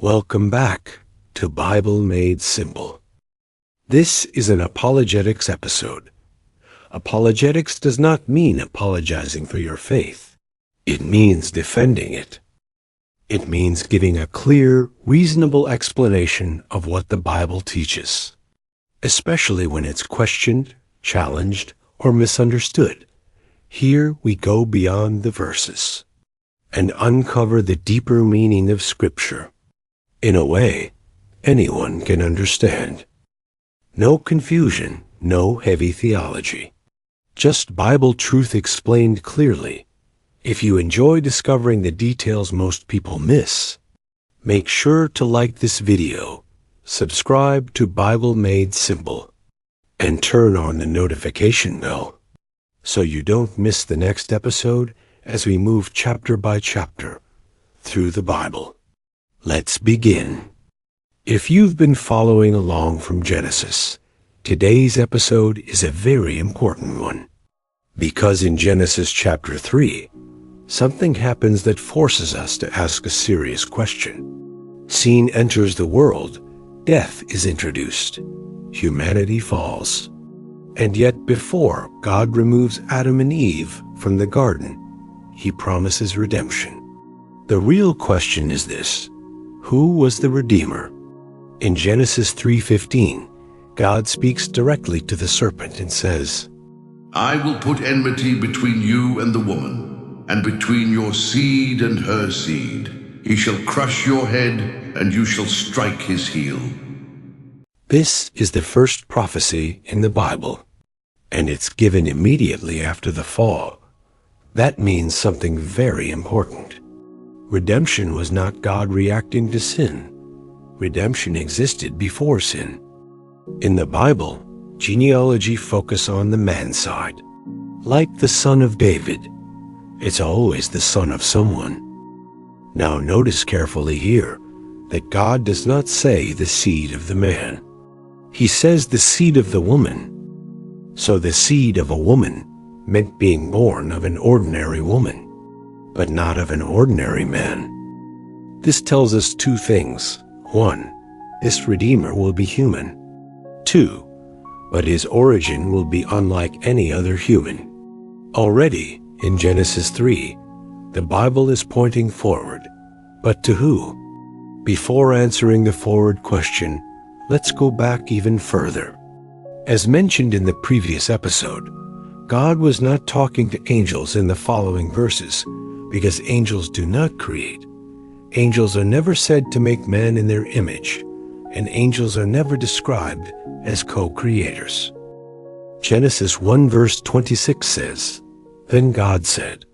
Welcome back to Bible Made Simple. This is an apologetics episode. Apologetics does not mean apologizing for your faith. It means defending it. It means giving a clear, reasonable explanation of what the Bible teaches, especially when it's questioned, challenged, or misunderstood. Here we go beyond the verses and uncover the deeper meaning of Scripture in a way anyone can understand. No confusion, no heavy theology. Just Bible truth explained clearly. If you enjoy discovering the details most people miss, make sure to like this video, subscribe to Bible Made Simple, and turn on the notification bell so you don't miss the next episode as we move chapter by chapter through the Bible. Let's begin. If you've been following along from Genesis, today's episode is a very important one. Because in Genesis chapter 3, something happens that forces us to ask a serious question. Sin enters the world, death is introduced, humanity falls. And yet before God removes Adam and Eve from the garden, He promises redemption. The real question is this: who was the Redeemer? In Genesis 3:15, God speaks directly to the serpent and says, I will put enmity between you and the woman, and between your seed and her seed. He shall crush your head, and you shall strike his heel. This is the first prophecy in the Bible, and it's given immediately after the fall. That means something very important. Redemption was not God reacting to sin. Redemption existed before sin. In the Bible, genealogy focuses on the man side. Like the son of David, it's always the son of someone. Now notice carefully here that God does not say the seed of the man. He says the seed of the woman. So the seed of a woman meant being born of an ordinary woman, but not of an ordinary man. This tells us two things. One, this Redeemer will be human. Two, but his origin will be unlike any other human. Already, in Genesis 3, the Bible is pointing forward. But to who? Before answering the forward question, let's go back even further. As mentioned in the previous episode, God was not talking to angels in the following verses, because angels do not create. Angels are never said to make man in their image, and angels are never described as co-creators. Genesis 1 verse 26 says, Then God said,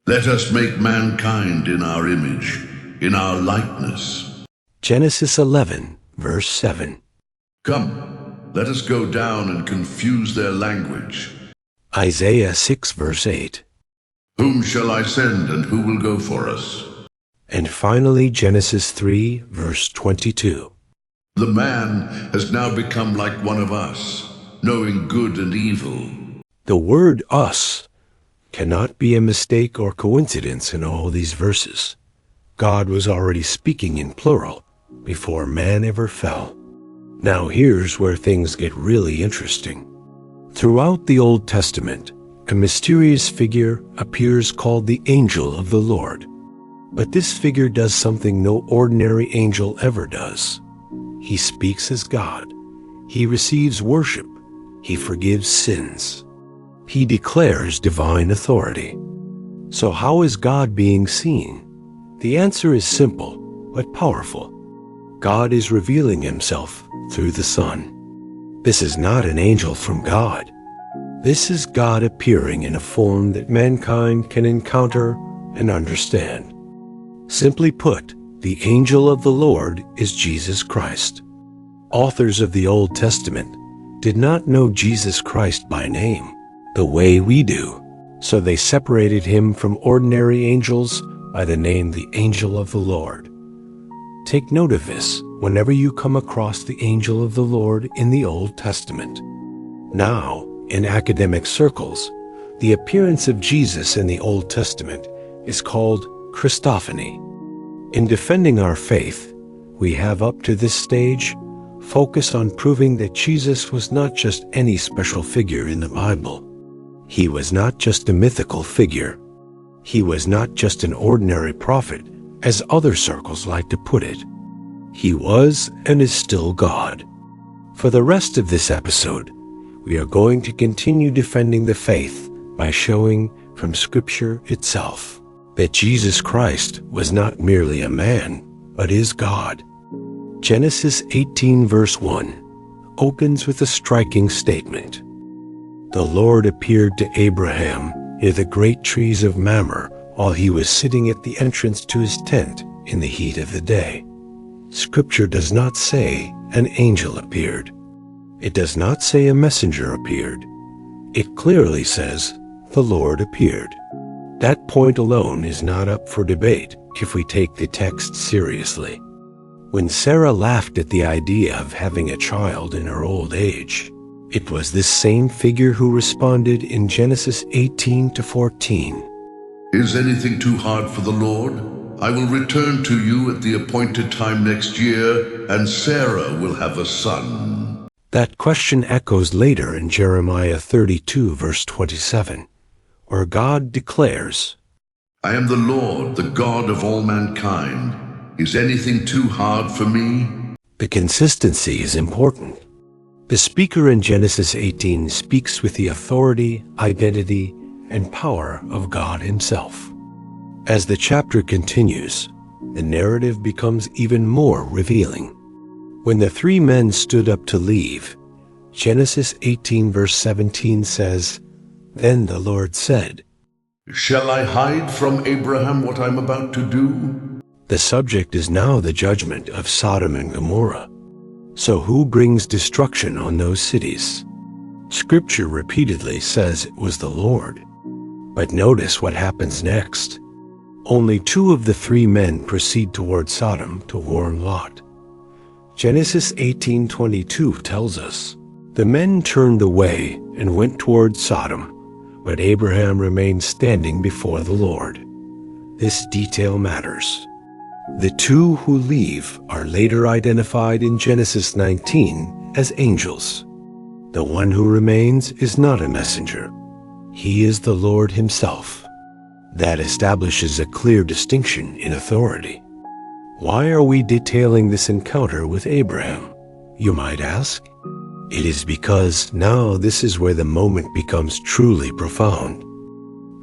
Let us make mankind in our image, in our likeness. Genesis 11 verse 7. Come, let us go down and confuse their language. Isaiah 6 verse 8. Whom shall I send, and who will go for us? And finally, Genesis 3 verse 22. The man has now become like one of us, knowing good and evil. The word us cannot be a mistake or coincidence in all these verses. God was already speaking in plural before man ever fell. Now here's where things get really interesting. Throughout the Old Testament, a mysterious figure appears called the angel of the Lord. But this figure does something no ordinary angel ever does. He speaks as God. He receives worship. He forgives sins. He declares divine authority. So how is God being seen? The answer is simple, but powerful. God is revealing himself through the Son. This is not an angel from God. This is God appearing in a form that mankind can encounter and understand. Simply put, the angel of the Lord is Jesus Christ. Authors of the Old Testament did not know Jesus Christ by name, the way we do, so they separated him from ordinary angels by the name the angel of the Lord. Take note of this whenever you come across the angel of the Lord in the Old Testament. Now, in academic circles, the appearance of Jesus in the Old Testament is called Christophany. In defending our faith, we have up to this stage focused on proving that Jesus was not just any special figure in the Bible. He was not just a mythical figure. He was not just an ordinary prophet, as other circles like to put it. He was and is still God. For the rest of this episode, we are going to continue defending the faith by showing from Scripture itself that Jesus Christ was not merely a man, but is God. Genesis 18 verse 1 opens with a striking statement. The Lord appeared to Abraham near the great trees of Mamre while he was sitting at the entrance to his tent in the heat of the day. Scripture does not say an angel appeared. It does not say a messenger appeared. It clearly says the Lord appeared. That point alone is not up for debate if we take the text seriously. When Sarah laughed at the idea of having a child in her old age, it was this same figure who responded in Genesis 18-14. Is anything too hard for the Lord? I will return to you at the appointed time next year, and Sarah will have a son. That question echoes later in Jeremiah 32 verse 27, where God declares, I am the Lord, the God of all mankind. Is anything too hard for me? The consistency is important. The speaker in Genesis 18 speaks with the authority, identity, and power of God himself. As the chapter continues, the narrative becomes even more revealing. When the three men stood up to leave, Genesis 18 verse 17 says, Then the Lord said, Shall I hide from Abraham what I'm about to do? The subject is now the judgment of Sodom and Gomorrah. So who brings destruction on those cities? Scripture repeatedly says it was the Lord. But notice what happens next. Only two of the three men proceed toward Sodom to warn Lot. Genesis 18:22 tells us, The men turned away and went toward Sodom, but Abraham remained standing before the Lord. This detail matters. The two who leave are later identified in Genesis 19 as angels. The one who remains is not a messenger. He is the Lord himself. That establishes a clear distinction in authority. Why are we detailing this encounter with Abraham, you might ask? It is because now this is where the moment becomes truly profound.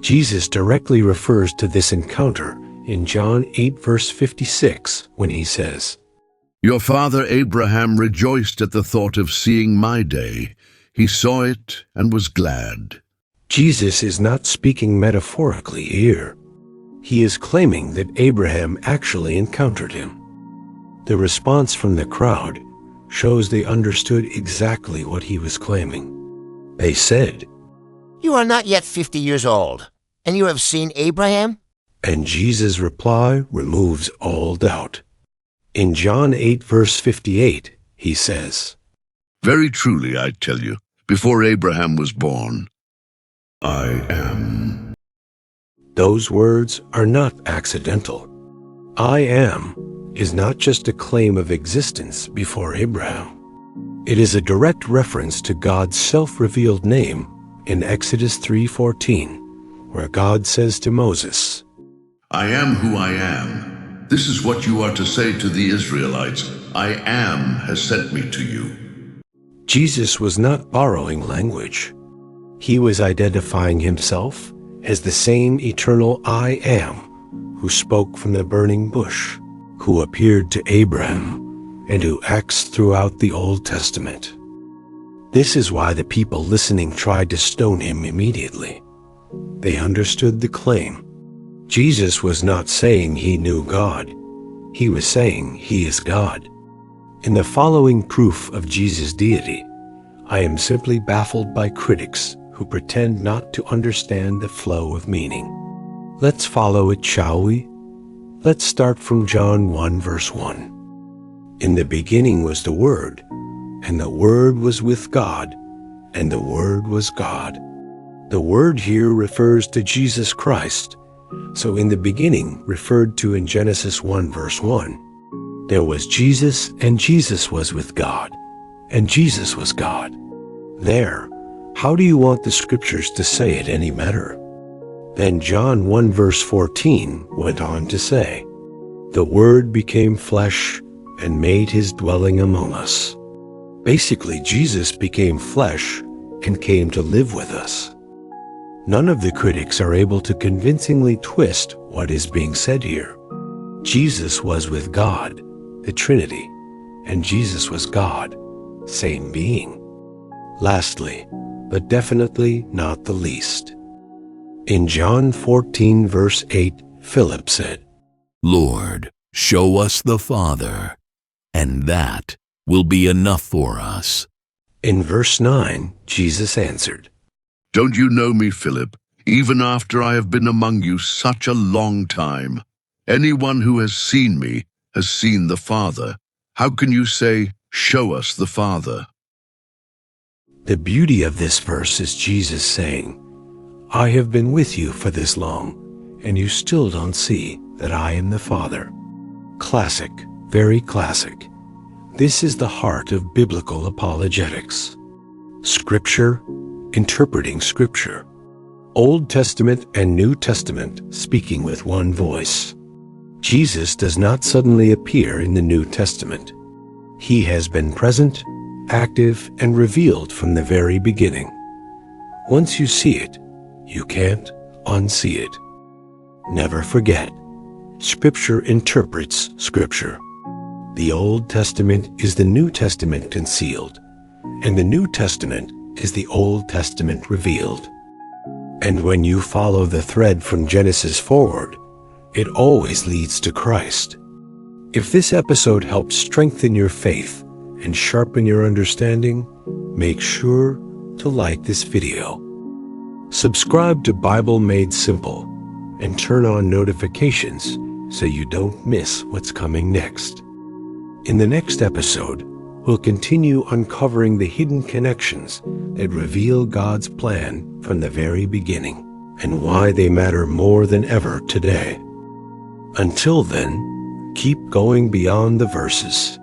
Jesus directly refers to this encounter in John 8 verse 56 when he says, Your father Abraham rejoiced at the thought of seeing my day. He saw it and was glad. Jesus is not speaking metaphorically here. He is claiming that Abraham actually encountered him. The response from the crowd shows they understood exactly what he was claiming. They said, You are not yet 50 years old, and you have seen Abraham? And Jesus' reply removes all doubt. In John 8 verse 58, he says, Very truly, I tell you, before Abraham was born, I am. Those words are not accidental. I am is not just a claim of existence before Abraham. It is a direct reference to God's self-revealed name in Exodus 3:14, where God says to Moses, I am who I am. This is what you are to say to the Israelites. I am has sent me to you. Jesus was not borrowing language. He was identifying himself as the same eternal I am who spoke from the burning bush, who appeared to Abraham, and who acts throughout the Old Testament. This is why the people listening tried to stone him immediately. They understood the claim. Jesus was not saying he knew God. He was saying he is God. In the following proof of Jesus' deity, I am simply baffled by critics who pretend not to understand the flow of meaning. Let's follow it, shall we? Let's start from John 1 verse 1. In the beginning was the Word, and the Word was with God, and the Word was God. The Word here refers to Jesus Christ, so in the beginning referred to in Genesis 1 verse 1. There was Jesus, and Jesus was with God, and Jesus was God. There, how do you want the scriptures to say it any better? Then John 1 verse 14 went on to say, "The Word became flesh and made his dwelling among us." Basically, Jesus became flesh and came to live with us. None of the critics are able to convincingly twist what is being said here. Jesus was with God, the Trinity, and Jesus was God, same being. Lastly, but definitely not the least, in John 14 verse 8, Philip said, "Lord, show us the Father, and that will be enough for us." In verse 9, Jesus answered, Don't you know me, Philip, even after I have been among you such a long time? Anyone who has seen me has seen the Father. How can you say, show us the Father? The beauty of this verse is Jesus saying, I have been with you for this long, and you still don't see that I am the Father. Classic, very classic. This is the heart of biblical apologetics. Scripture, interpreting Scripture. Old Testament and New Testament speaking with one voice. Jesus does not suddenly appear in the New Testament. He has been present, active, and revealed from the very beginning. Once you see it, you can't unsee it. Never forget, Scripture interprets Scripture. The Old Testament is the New Testament concealed, and the New Testament is the Old Testament revealed. And when you follow the thread from Genesis forward, it always leads to Christ. If this episode helped strengthen your faith and sharpen your understanding, make sure to like this video. Subscribe to Bible Made Simple and turn on notifications so you don't miss what's coming next. In the next episode, we'll continue uncovering the hidden connections that reveal God's plan from the very beginning and why they matter more than ever today. Until then, keep going beyond the verses.